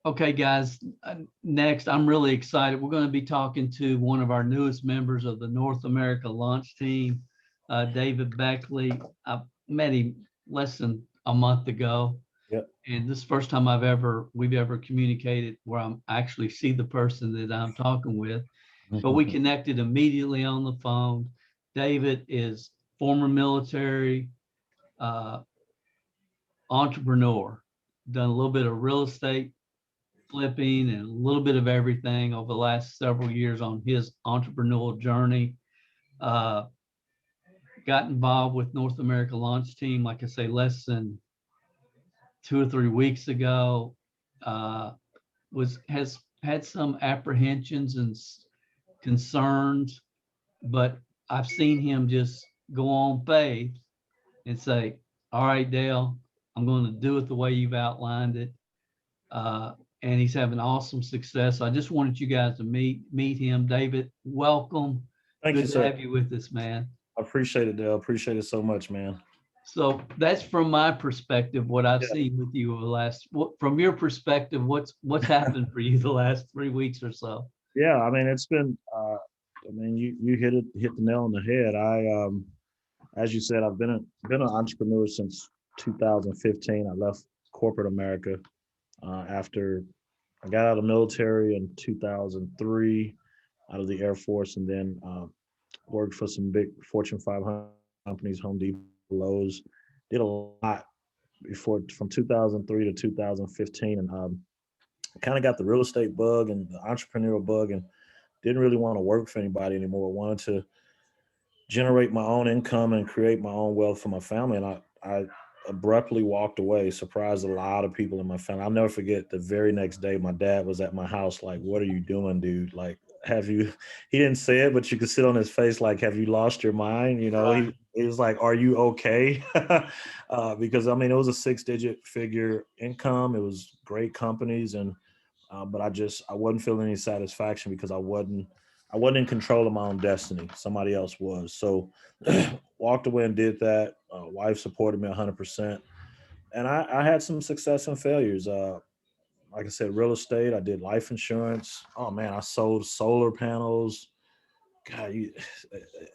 Okay, guys, next, I'm really excited. We're going to be talking to one of our newest members of the North America launch team, David Beckley. I met him less than a month ago, Yep. and this is the first time we've ever communicated where I'm actually see the person that I'm talking with. But we connected immediately on the phone. David is former military, uh, entrepreneur, done a little bit of real estate flipping and a little bit of everything over the last several years on his entrepreneurial journey. Uh, got involved with North America Launch Team, like I say, less than 2 or 3 weeks ago. Uh, was has had some apprehensions and concerns, but I've seen him just go on faith and say, "All right, Dale, I'm going to do it the way you've outlined it." Uh, and he's having awesome success. I just wanted you guys to meet him. David, welcome. Thank you, Good to sir. have you with us, man. I appreciate it, Dale. Appreciate it so much, man. So that's from my perspective, what I've Yeah. seen with you over the last. From your perspective, what's happened for you the last 3 weeks or so? Yeah. I mean, it's been. I mean, you hit the nail on the head. As you said, I've been an entrepreneur since 2015. I left corporate America after I got out of the military in 2003, out of the Air Force, and then worked for some big Fortune 500 companies, Home Depot, Lowe's. Did a lot before from 2003 to 2015, and kind of got the real estate bug and the entrepreneurial bug, and didn't really want to work for anybody anymore. Wanted to generate my own income and create my own wealth for my family. And I abruptly walked away, surprised a lot of people in my family. I'll never forget the very next day, my dad was at my house, like, "What are you doing, dude? Like, have you," he didn't say it, but you could see on his face, like, "Have you lost your mind?" Right. He was like, "Are you okay?" Because I mean, it was a six-digit figure income. It was great companies. And but I wasn't feeling any satisfaction because I wasn't in control of my own destiny. Somebody else was. So walked away and did that. Wife supported me 100%, and I had some success and failures. Like I said, real estate. I did life insurance. Oh man, I sold solar panels. God,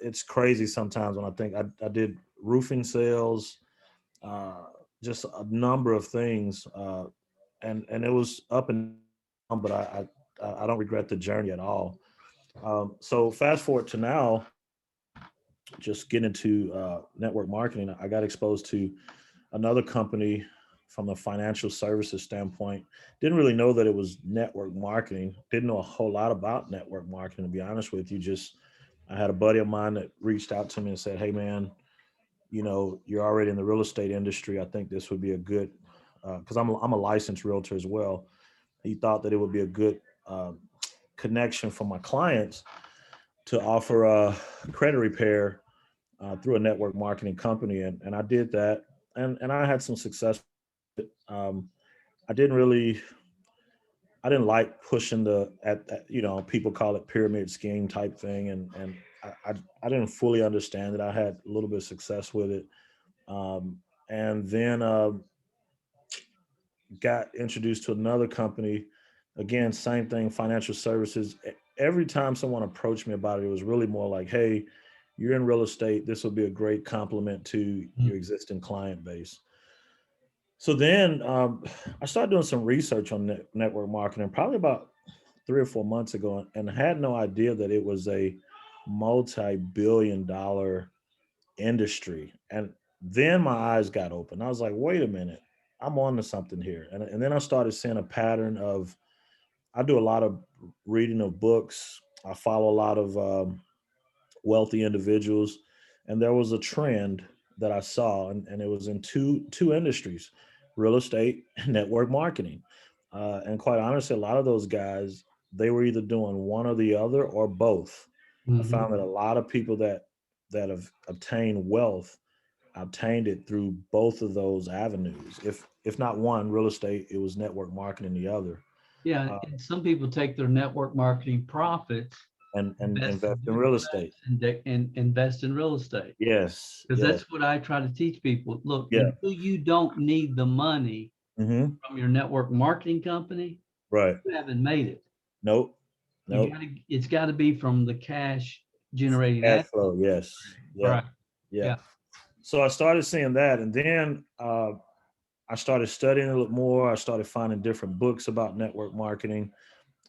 it's crazy sometimes when I think I did roofing sales. Uh, just a number of things, and it was up and down, but I don't regret the journey at all. So fast forward to now, just getting into network marketing, I got exposed to another company from a financial services standpoint. Didn't really know that it was network marketing. Didn't know a whole lot about network marketing, to be honest with you. Just I had a buddy of mine that reached out to me and said, "Hey, man, you're already in the real estate industry. I think this would be a good because I'm a licensed realtor as well." He thought that it would be a good connection for my clients to offer a credit repair through a network marketing company, and I did that, and I had some success. Um, I didn't really I didn't like pushing people call it pyramid scheme type thing, and I didn't fully understand it. I had a little bit of success with it, um, and then got introduced to another company. Again, same thing, financial services. Every time someone approached me about it, it was really more like, "Hey, you're in real estate. This will be a great complement to your existing client base." So then I started doing some research on network marketing, probably about 3 or 4 months ago, and had no idea that it was a multi-billion-dollar industry. And then my eyes got open. I was like, wait a minute, I'm on to something here. And then I started seeing a pattern of, I do a lot of reading of books. I follow a lot of wealthy individuals. And there was a trend that I saw, and it was in two industries, real estate and network marketing. And quite honestly, a lot of those guys, they were either doing one or the other or both. I Mhm. found that a lot of people that have obtained wealth obtained it through both of those avenues. If not one, real estate, it was network marketing the other. Yeah, Uh, and some people take their network marketing profits, and invest invest in in real estate. and invest in real estate. Yes, Because yes, that's what I try to teach people. Look, yeah. until you don't need the money Hmm. from your network marketing company, Right. You haven't made it. Nope. You Nope. gotta, it's gotta be from the cash generating Cash asset. flow. Yes. Right. Yep. Yep. Yeah. So I started seeing that, and then I started studying a little more. I started finding different books about network marketing.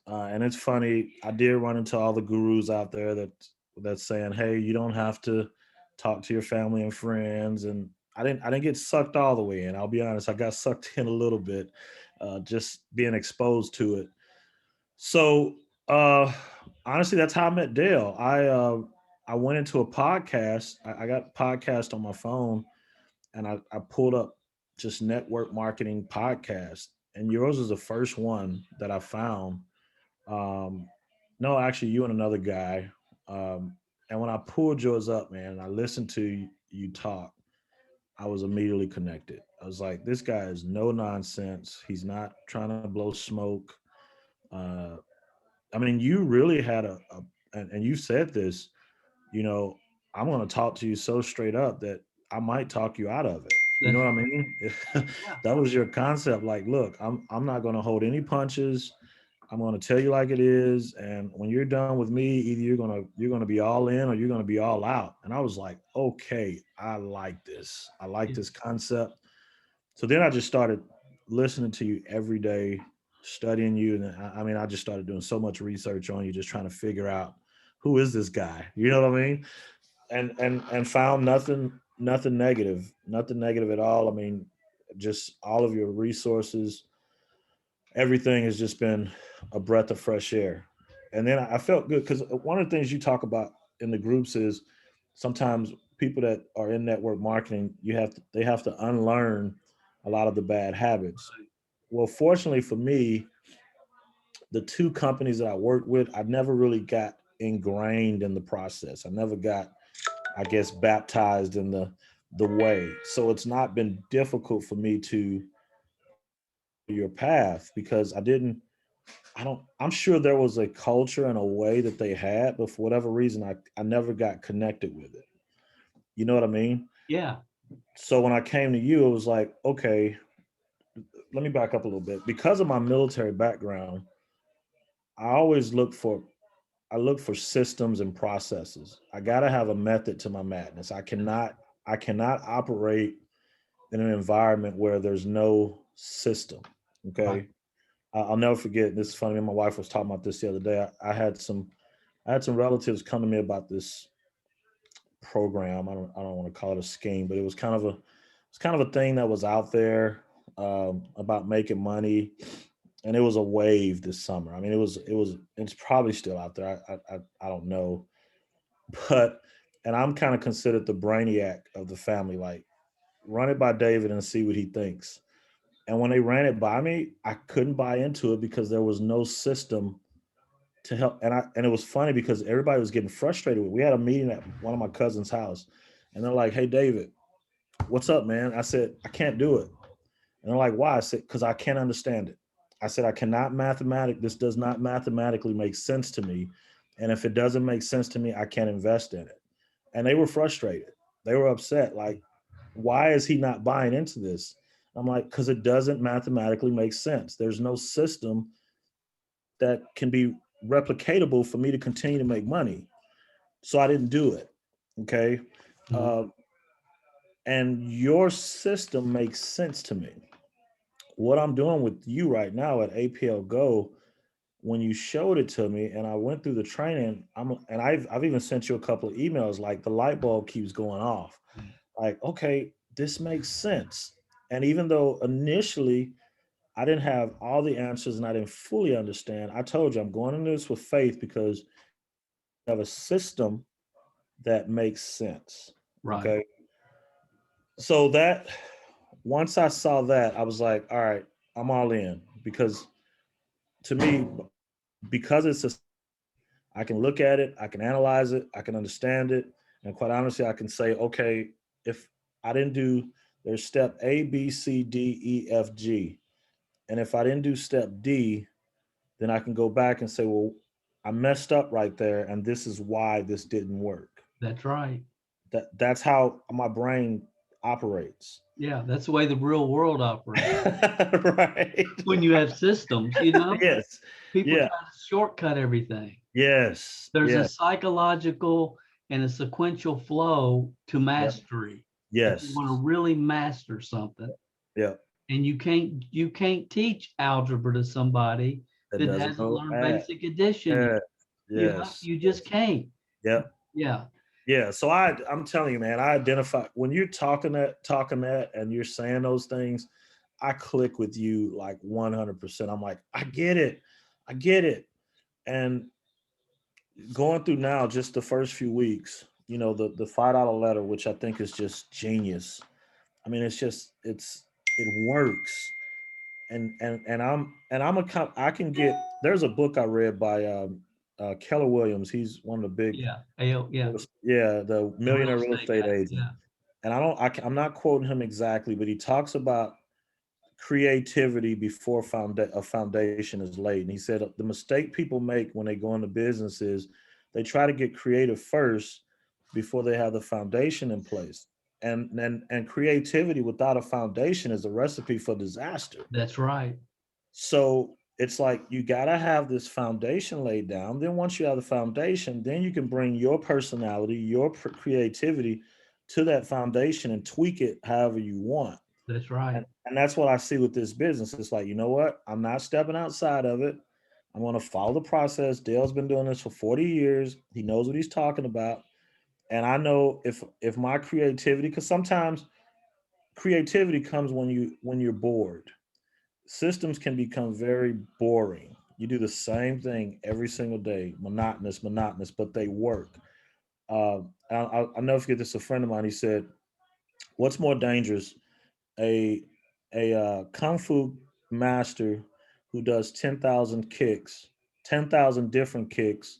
And it's funny, I did run into all the gurus out there that's saying, "Hey, you don't have to talk to your family and friends." And I didn't get sucked all the way in. I'll be honest, I got sucked in a little bit, just being exposed to it. So uh, honestly, that's how I met Dale. I went into a podcast. I got a podcast on my phone, and I pulled up just network marketing podcast, and yours was the first one that I found. No, actually, you and another guy. And when I pulled yours up, man, I listened to you talk. I was immediately connected. I was like, this guy is no nonsense. He's not trying to blow smoke. Uh, I mean, you really had and you said this, you know, I'm going to talk to you so straight up that I might talk you out of it. You know That's what I right. mean? Yeah. That was your concept. Like, look, I'm not going to hold any punches. I'm going to tell you like it is, and when you're done with me, either you're gonna be all in or you're gonna be all out. And I was like, okay, I like this. I like Yeah. this concept. So then I just started listening to you every day, studying you, and I mean, I just started doing so much research on you, just trying to figure out who is this guy. You know what I mean? And found nothing negative, nothing negative at all. I mean, just all of your resources, everything has just been a breath of fresh air. And then I felt good because one of the things you talk about in the groups is sometimes people that are in network marketing, they have to unlearn a lot of the bad habits. Well, fortunately for me, the two companies that I worked with, I never really got ingrained in the process. I never got, I guess, baptized in the way. So it's not been difficult for me to your path because I'm sure there was a culture and a way that they had, but for whatever reason, I never got connected with it. You know what I mean? Yeah. So when I came to you, it was like, okay, let me back up a little bit. Because of my military background, I always look for systems and processes. I gotta have a method to my madness. I cannot operate in an environment where there's no system. Right. Okay. I'll never forget. This is funny. Me and my wife was talking about this the other day. I had some relatives come to me about this program. I don't want to call it a scheme, but it's kind of a thing that was out there about making money, and it was a wave this summer. I mean, it's probably still out there. I don't know, but and I'm kind of considered the brainiac of the family. Like, run it by David and see what he thinks. And when they ran it by me, I couldn't buy into it because there was no system to help. And it was funny because everybody was getting frustrated with it. We had a meeting at one of my cousin's house, and they're like, "Hey, David, what's up, man?" I said, "I can't do it." And they're like, "Why?" I said, "Because I can't understand it." I said, "I cannot this does not mathematically make sense to me. And if it doesn't make sense to me, I can't invest in it." And they were frustrated. They were upset. Like, why is he not buying into this? I'm like, because it doesn't mathematically make sense. There's no system that can be replicatable for me to continue to make money. So I didn't do it. Okay. Mhm. Uh, and your system makes sense to me. What I'm doing with you right now at APLGO, when you showed it to me and I went through the training, I've even sent you a couple of emails, like the light bulb keeps going off. Like, okay, this makes sense. And even though initially I didn't have all the answers and I didn't fully understand, I told you I'm going into this with faith because I have a system that makes sense. Right. Okay. So that once I saw that, I was like, all right, I'm all in because to me, because it's a I can look at it, I can analyze it, I can understand it, and quite honestly, I can say, okay, if I didn't do there's step A, B, C, D, E, F, G, and if I didn't do step D, then I can go back and say, well, I messed up right there, and this is why this didn't work. That's right. That's how my brain operates. Yeah, that's the way the real world operates. Right. When you have systems, you know, Yes. people Yeah. try to shortcut everything. Yes. There's a Yeah. psychological and a sequential flow to Yeah. mastery. If you Yes. want to really master something, Yeah. and you can't teach algebra to somebody That that doesn't hasn't know learned add. basic addition yet. Yeah. You know, Yes. you just Yes. can't. Yeah. Yeah, Yeah. So I'm telling you, man, I identify when you're talking that and you're saying those things, I click with you like 100%. I'm like, I get it. I get it. And going through now just the first few weeks, the $5 letter, which I think is just genius. I mean, it works. I can get, there's a book I read by Keller Williams. He's one of the big, yeah, yeah. yeah, the The real millionaire real estate estate guy. agent. Yeah, And I'm not quoting him exactly, but he talks about creativity before a foundation is laid. And he said the mistake people make when they go into business is they try to get creative first before they have the foundation in place. And creativity without a foundation is a recipe for disaster. that's right. So it's like you got to have this foundation laid down. Then once you have the foundation, then you can bring your personality, your creativity to that foundation and tweak it however you want. That's right. And that's what I see with this business. It's like, you know what? I'm not stepping outside of it. I'm going to follow the process. Dale's been doing this for 40 years. He knows what he's talking about. And I know if my creativity, because sometimes creativity comes when you're bored. Systems can become very boring. You do the same thing every single day, monotonous, but they work. I'll never forget this. A friend of mine, he said, "What's more dangerous, a kung fu master who does 10,000 kicks, 10,000 different kicks,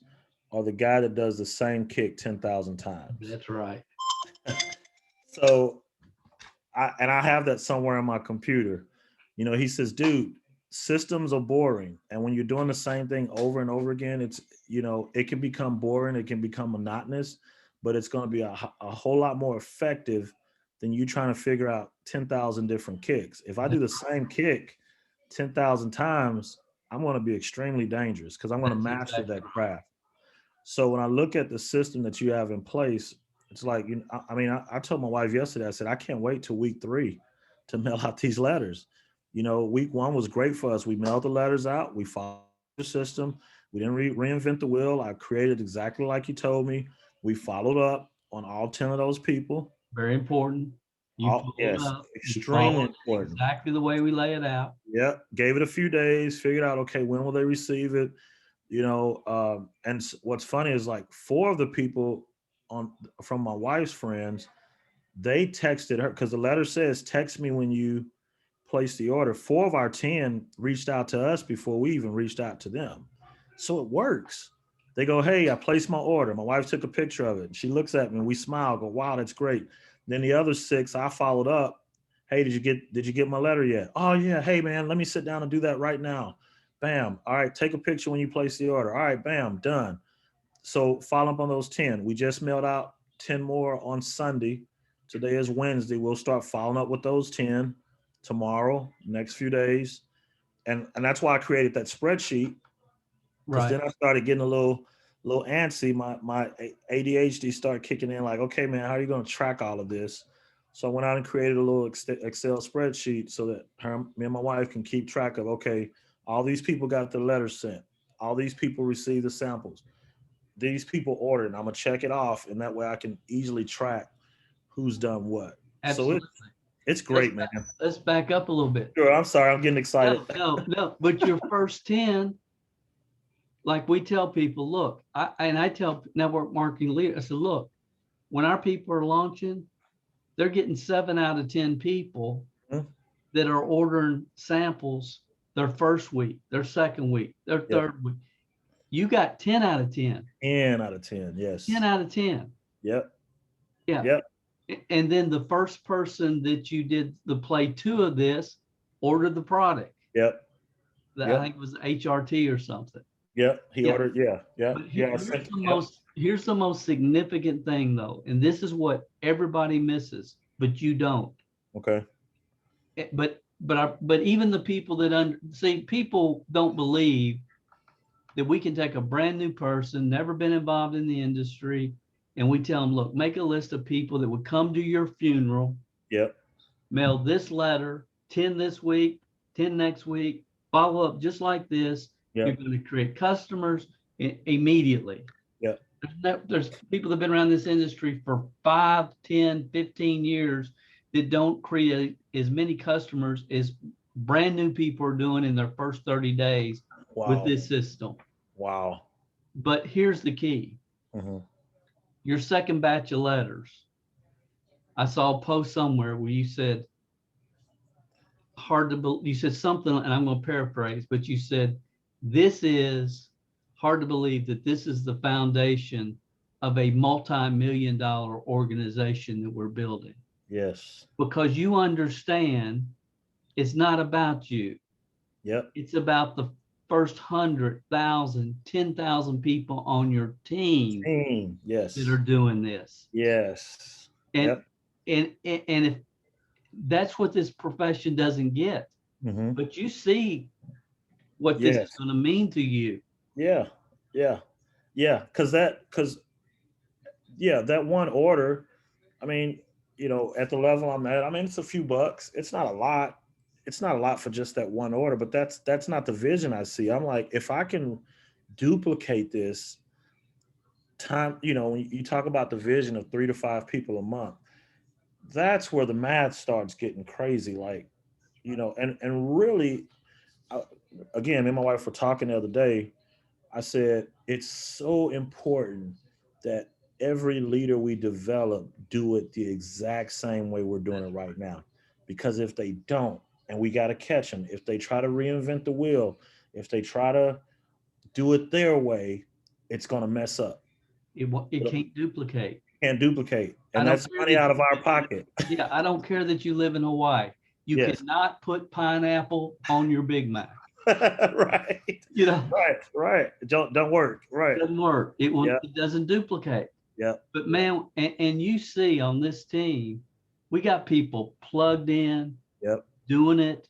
or the guy that does the same kick 10,000 times?" That's right. So I have that somewhere on my computer. He says, dude, systems are boring. And when you're doing the same thing over and over again, it can become boring. It can become monotonous, but it's going to be a whole lot more effective than you trying to figure out 10,000 different kicks. If I do the same kick 10,000 times, I'm going to be extremely dangerous because I'm going to That's master exactly that craft. So when I look at the system that you have in place, it's like, I told my wife yesterday, I said, I can't wait till week 3 to mail out these letters. Week 1 was great for us. We mailed the letters out. We followed the system. We didn't reinvent the wheel. I created exactly like you told me. We followed up on all 10 of those people. very important. You followed Yes, up. You extremely followed it important. exactly the way we lay it out. Yep. Gave it a few days, figured out, okay, when will they receive it? What's funny is like 4 of the people on from my wife's friends, they texted her because the letter says text me when you place the order. 4 of our 10 reached out to us before we even reached out to them. So it works. They go, hey, I placed my order. My wife took a picture of it. She looks at me, we smile, go, wow, that's great. Then the other 6, I followed up. Hey, did you get my letter yet? Oh yeah. Hey man, let me sit down and do that right now. Bam. All right, take a picture when you place the order. All right, bam, done. So follow up on those 10. We just mailed out 10 more on Sunday. Today is Wednesday. We'll start following up with those 10 tomorrow, next few days. And that's why I created that spreadsheet, because Right. then I started getting a little antsy. My ADHD started kicking in, like, okay, man, how are you going to track all of this? So I went out and created a little Excel spreadsheet so that me and my wife can keep track of, okay, all these people got their letters sent. All these people received the samples. These people ordered. I'm gonna check it off, and that way I can easily track who's done what. So Absolutely. it's Let's great, man. let's back up a little bit. Sure, I'm sorry, I'm getting excited. No, no, no. But your first 10, like we tell people, look, I tell network marketing leaders, I said, look, when our people are launching, they're getting 7 out of 10 people Mhm. that are ordering samples their first week, their second week, their Yep, third week. You got 10 out of 10, 10 out of 10. 10 Yes. out of 10. Yep. Yeah. Yep. And then the first person that you did the play 2 of this ordered the product. Yep. That I Yep. think it was HRT or something. Yep. He Yeah. ordered. Yeah. Yeah. But Yeah. I here's sent. the Yep. most here's the most significant thing though, and this is what everybody misses, but you don't. Okay. But even the people that see, people don't believe that we can take a brand new person, never been involved in the industry, and we tell them, look, make a list of people that would come to your funeral, Yep. mail this letter, 10 this week, 10 next week, follow up just like this. You're Yep. going to create customers immediately. Yep. There's people that have been around this industry for 5, 10, 15 years that don't create as many customers as brand new people are doing in their first 30 days with Wow. this system. Wow. But here's the key. Mm-hmm. Your second batch of letters. I saw a post somewhere where you said hard to believe. You said something, and I'm going to paraphrase, but you said this is hard to believe that this is the foundation of a multi-million-dollar organization that we're building, Yes. because you understand it's not about you. Yep. It's about the first 100,000, 10,000 people on your team Yes. that are doing this. Yes. And Yep. and if that's what this profession doesn't get, Mm-hmm. but you see what this is Yes. going to mean to you. Yeah. Yeah. Yeah. Yeah, that one order, I mean, at the level I'm at, I mean, it's a few bucks. It's not a lot. It's not a lot for just that one order, but that's not the vision I see. I'm like, if I can duplicate this time, when you talk about the vision of 3 to 5 people a month, that's where the math starts getting crazy. Like, and really, I, again, me and my wife were talking the other day. I said, it's so important that every leader we develop do it the exact same way we're doing it right now. Because if they don't, and we got to catch them, if they try to reinvent the wheel, if they try to do it their way, it's going to mess up. It can't duplicate. Can't duplicate. I And don't that's care money that out of you our live in, pocket. yeah, I don't care that you live in Hawaii. You Yes. cannot put pineapple on your Big Mac. Right. You know, Right. Don't work. it Right. doesn't work. Yeah. It doesn't duplicate. Yeah. But man, and you see on this team, we got people plugged in, Yep. doing it,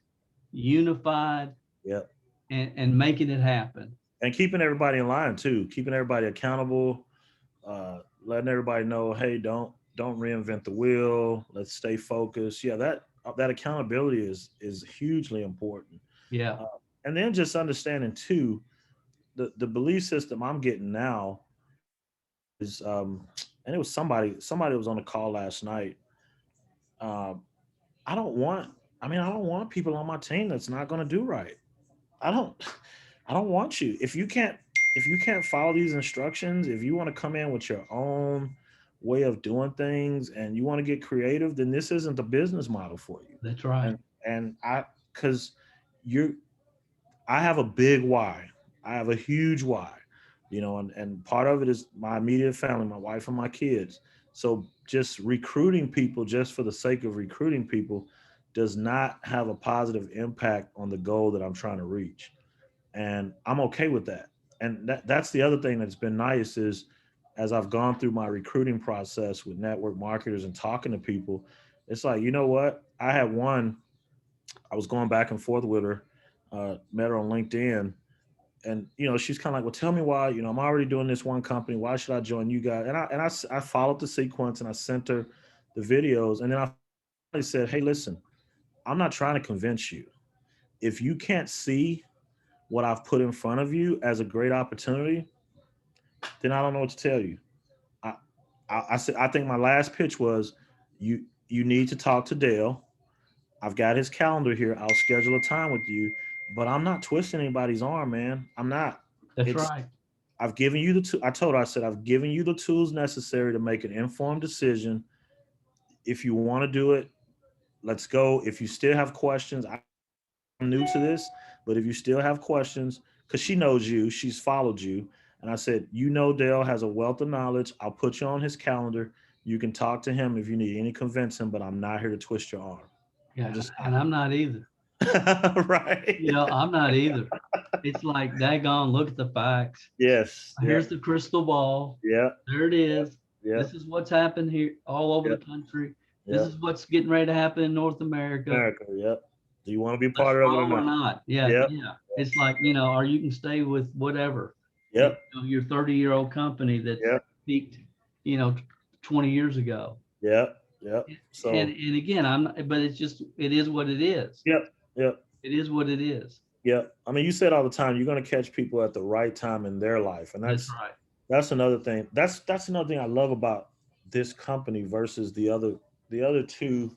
unified, Yep. and making it happen. And keeping everybody in line too, keeping everybody accountable, letting everybody know, hey, don't reinvent the wheel. Let's stay focused. Yeah, that accountability is hugely important. Yeah, Uh, and then just understanding too, the belief system I'm getting now is, and it was somebody was on the call last night. Um, I don't want, I don't want people on my team that's not going to do right. I don't I don't want you. If you can't follow these instructions, if you want to come in with your own way of doing things and you want to get creative, then this isn't the business model for you. that's right. And cuz you're I have a big why. I have a huge why. And part of it is my immediate family, my wife and my kids. So just recruiting people just for the sake of recruiting people does not have a positive impact on the goal that I'm trying to reach, and I'm okay with that. And that's the other thing that's been nice is, as I've gone through my recruiting process with network marketers and talking to people, it's like, you know what? I had one, I was going back and forth with her, met her on LinkedIn, and she's kind of like, well, tell me why. I'm already doing this one company. Why should I join you guys? And I followed the sequence and I sent her the videos, and then I finally said, hey, listen, I'm not trying to convince you. If you can't see what I've put in front of you as a great opportunity, then I don't know what to tell you. I, I said, I think my last pitch was, you need to talk to Dale. I've got his calendar here. I'll schedule a time with you, but I'm not twisting anybody's arm, man. I'm not. That's It's right. I've given you I told her, I said, I've given you the tools necessary to make an informed decision. If you want to do it, let's go. If you still have questions, I'm new to this, but if you still have questions, because she knows you, she's followed you. And I said, Dale has a wealth of knowledge. I'll put you on his calendar. You can talk to him if you need any convincing, but I'm not here to twist your arm. I'm Yeah, just and I'm not either. right. I'm not either. It's like, daggone, look at the facts. Yes. Yeah. Here's the crystal ball. Yeah. There it is. Yeah. This is what's happened here all over Yeah. the country. This Yep. is what's getting ready to happen in North America. America. Yep. Do you want to be Let's part of it or roll or not? not. Yeah, Yep. yeah. It's like, you know, or you can stay with whatever. Yep. Your 30-year-old company that's Yep. peaked, you know, 20 years ago. Yep. Yep. And So, again, but it's just, it is what it is. yep. Yep. It is what it is. Yep. I mean, you said all the time you're going to catch people at the right time in their life, and That's right. that's another thing. That's another thing I love about this company versus the other two.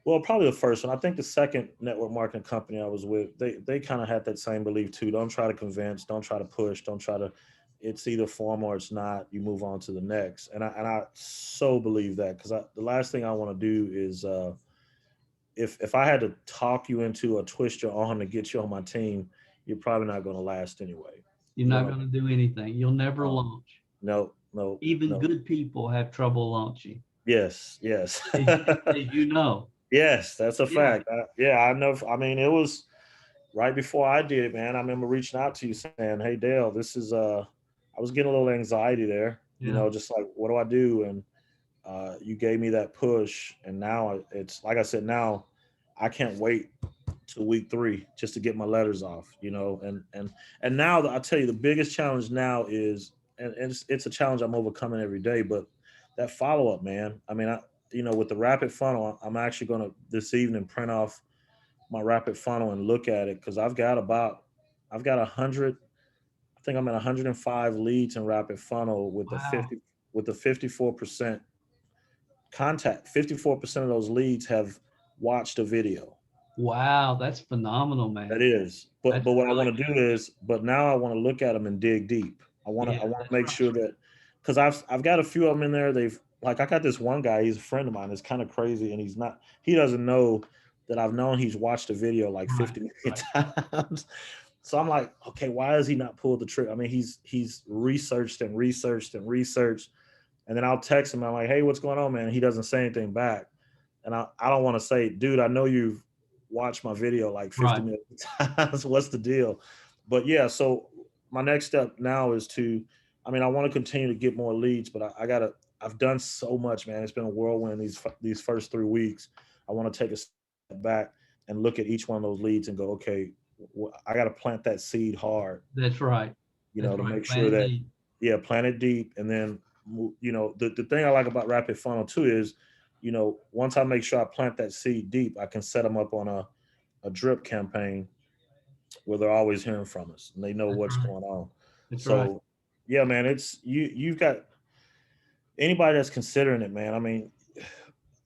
Well, probably the first one. I think the second network marketing company I was with, they kind of had that same belief too. Don't try to convince, don't try to push, don't try to. It's either form or it's not. You move on to the next, and I so believe that because the last thing I want to do is if I had to talk you into or twist your arm to get you on my team, you're probably not going to last anyway. You're You're not gonna going to do anything. You'll never launch. no, no, Even no. good people have trouble launching, Yes, yes. as you know. Yes, that's a Yeah. fact. Yeah, I know. I mean, it was right before I did, man. I remember reaching out to you saying, "Hey, Dale, this is." I was getting a little anxiety there, Yeah. just like, what do I do? And you gave me that push, and now it's like I said. Now I can't wait to week 3 just to get my letters off, and now I tell you the biggest challenge now is, and it's a challenge I'm overcoming every day, but that follow up, man. I mean, with the rapid funnel, I'm actually going to this evening print off my rapid funnel and look at it because I've got 100. I think I'm at 105 leads in rapid funnel with the Wow. 54% contact. 54% of those leads have watched a video. Wow. That's phenomenal, That man. is, but That's what I really want to do good. is, but now I want to look at them and dig deep. I Yeah, want to that's make right. sure that because I've got a few of them in there. They've like I got this one guy. He's a friend of mine. It's kind of crazy, and he doesn't know that I've known he's watched a video like Right. 50 million Right. times. So I'm like, okay, why has he not pulled the trigger? I mean, he's researched and researched and researched, and then I'll text him. I'm like, hey, what's going on, man? He doesn't say anything back, and I don't want to say, dude, I know you've watched my video like 50 Right. million times. What's the deal? But yeah, so my next step now is I mean, I want to continue to get more leads, but I've done so much, man. It's been a whirlwind these first 3 weeks. I want to take a step back and look at each one of those leads and go, okay, I got to plant that seed hard, That's right. That's to right. make sure Plant it that, deep. yeah, plant it deep. And then, the thing I like about rapid funnel too is, once I make sure I plant that seed deep, I can set them up on a drip campaign where they're always hearing from us and they know That's what's right. going on. That's right. So yeah, man, you've got anybody that's considering it, man. I mean,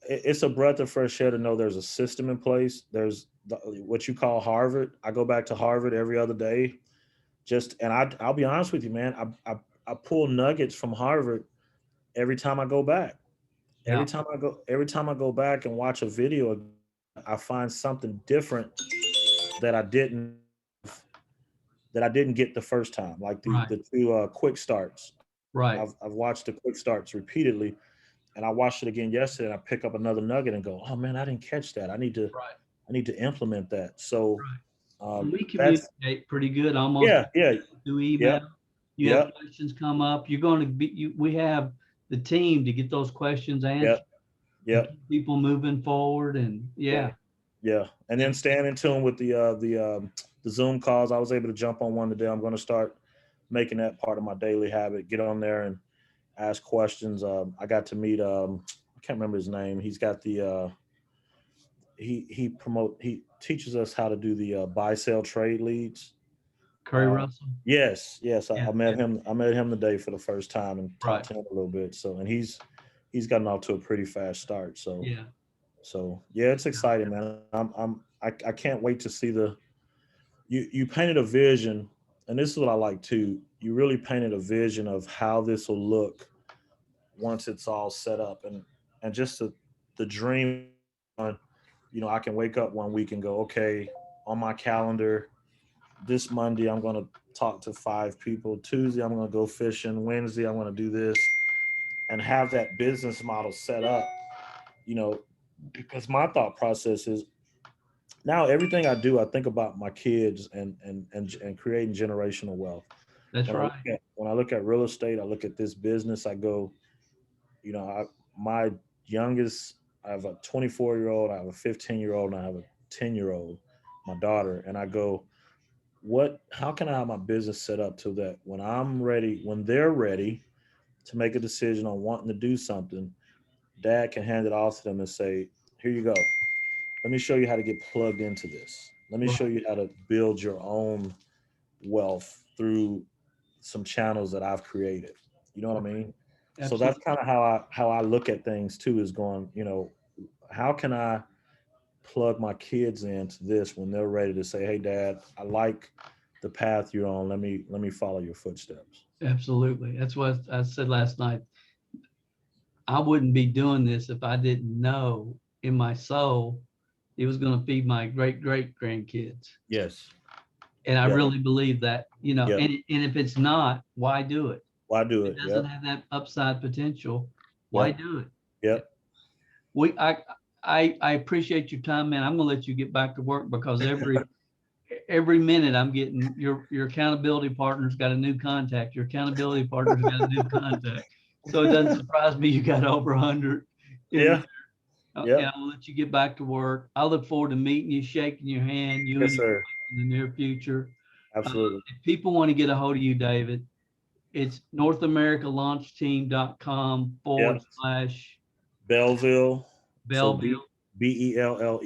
it's a breath of fresh air to know there's a system in place. There's what you call Harvard. I go back to Harvard every other day. And I'll be honest with you, man. I pull nuggets from Harvard every time I go back. Yeah. Every time I go back and watch a video, I find something different that I didn't get the first time. Like Right. the two quick starts. Right. I've watched the quick starts repeatedly, and I watched it again yesterday. And I pick up another nugget and go, "Oh man, I didn't catch that. Right. I need to implement that." So Right. And we that's communicate pretty good almost yeah, yeah, through yeah, email. You have yeah, questions come up, you're going to be, we have the team to get those questions yeah, answered and yeah, keep people moving forward. And yeah, yeah, yeah. And then and staying in tune with the Zoom calls. I was able to jump on one today. I'm going to start making that part of my daily habit. Get on there and ask questions. I got to meet I can't remember his name. He's got the he teaches us how to do the buy sell trade leads. Curry Uh, Russell. yes, yes, Yeah. I met Yeah. him. I met him today for the first time and Right. talked to him a little bit. So, and he's gotten off to a pretty fast start. Yeah. So yeah, it's Yeah. exciting, man. I can't wait to see you painted a vision, and this is what I like too. You really painted a vision of how this will look once it's all set up, and just the dream on, I can wake up one week and go, okay, on my calendar, this Monday I'm going to talk to 5 people. Tuesday I'm going to go fishing. Wednesday I'm going to do this, and have that business model set up. You know, because my thought process is now everything I do, I think about my kids and creating generational wealth. That's right. When I look at real estate, I look at this business. I go, my youngest I have a 24-year-old, I have a 15-year-old, and I have a 10-year-old, my daughter, and I go, how can I have my business set up so that when I'm ready, when they're ready to make a decision on wanting to do something, dad can hand it off to them and say, here you go. Let me show you how to get plugged into this. Let me show Right. you how to build your own wealth through some channels that I've created. You know what I mean? So that's Absolutely. kind of how I look at things too, is going, how can I plug my kids into this when they're ready to say, hey dad, I like the path you're on. Let me follow your footsteps. Absolutely. That's what I said last night. I wouldn't be doing this if I didn't know in my soul it was going to feed my great great grandkids. Yes. And I Yep. really believe that, Yep. and if it's not, why do it? Why do If it? it doesn't Yep. have that upside potential, why Yep. do it? Yep. We, I appreciate your time, man. I'm gonna let you get back to work because every minute I'm getting your accountability partner's got a new contact. Your accountability partner's got a new contact. So it doesn't surprise me you got over 100 in Yeah. there. Yeah, Yep. I'll let you get back to work. I look forward to meeting you, shaking your hand, you and Yes, your sir. wife in the near future. Absolutely. If people want to get a hold of you, David, it's NorthAmericaLaunchTeam.com Yep. forward slash Belleville. So Belleville, Belleville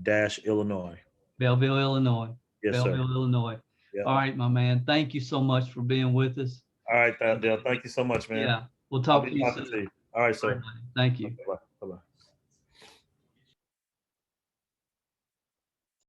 dash Illinois. Belleville, Illinois. Yes, sir. Belleville, Illinois. Yep. All right, my man. Thank you so much for being with us. All right, Dale. Thank you so much, man. Yeah, we'll I'll talk be to you talking soon. to you. All right, All right, sir. buddy. Thank you. Okay, bye. Bye.